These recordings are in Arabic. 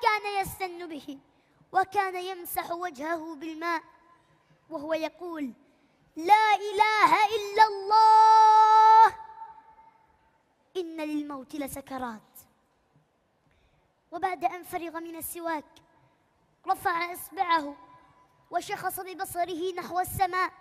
كان يستن به، وكان يمسح وجهه بالماء وهو يقول: لا إله إلا الله، إن للموت لسكرات. وبعد أن فرغ من السواك رفع إصبعه وشخص ببصره نحو السماء،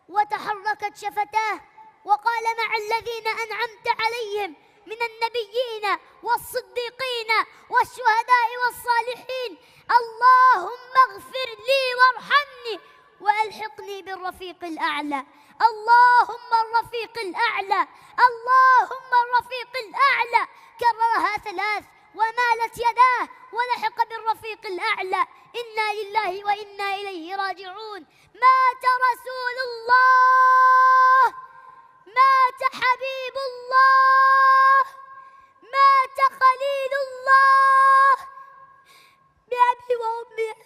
وتحركت شفتاه، وقال مع الذين أنعمت عليهم من النبيين والصديقين والشهداء والصالحين: اللهم اغفر لي وارحمني وألحقني بالرفيق الأعلى. اللهم الرفيق الأعلى، اللهم الرفيق الأعلى. كررها 3 ومالت يداه ولحق بالرفيق الأعلى. إنا لله وإنا إليه راجعون. مات رسول الله، مات حبيب الله، مات خليل الله. بأبي وأمي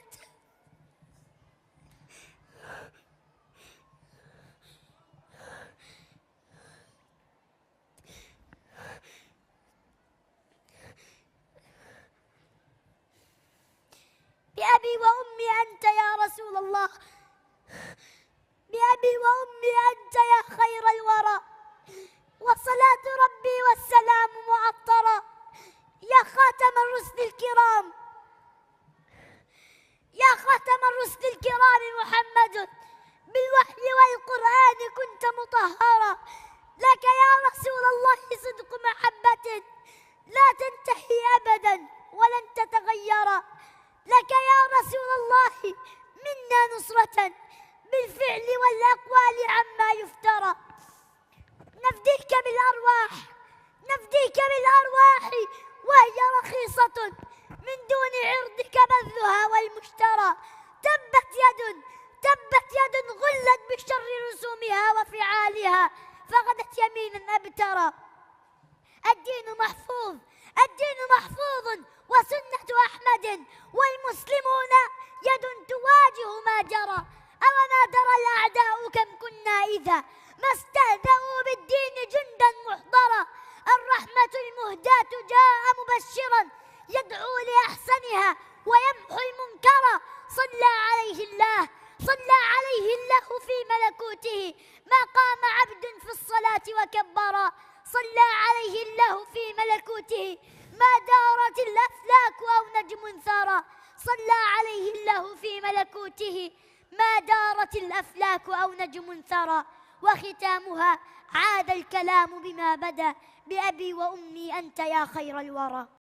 بأبي وأمي أنت يا رسول الله، بأبي وأمي أنت يا خير الورى، وصلاة ربي والسلام معطرة يا خاتم الرسل الكرام، يا خاتم الرسل الكرام محمد، بالوحي والقرآن كنت مطهرا. لك يا رسول الله صدق محبة لا تنتهي أبدا ولن تتغير. لك يا رسول الله منا نصرة بالفعل والأقوال عما يفترى. نفديك بالأرواح، نفديك بالأرواح وهي رخيصة من دون عرضك بذلها والمشترى. تبت يد غلت بشر رسومها وفعالها، فغدت يمينا أبترى. الدين محفوظ، الدين محفوظ وسنة أحمد، والمسلمون يد تواجه ما جرى. أوما درى الأعداء كم كنا إذا ما استهزأوا بالدين جندا محضرا. الرحمة المهداة جاء مبشرا يدعو لأحسنها ويمحو المنكر. صلى عليه الله، صلى عليه الله في ملكوته ما قام عبد في الصلاة وكبرا. صلى عليه الله في ملكوته ما دارت الأفلاك أو نجم ثرى. صلى عليه الله في ملكوته ما دارت الأفلاك أو نجم ثرى. وختامها: عاد الكلام بما بدا، بأبي وأمي أنت يا خير الورى.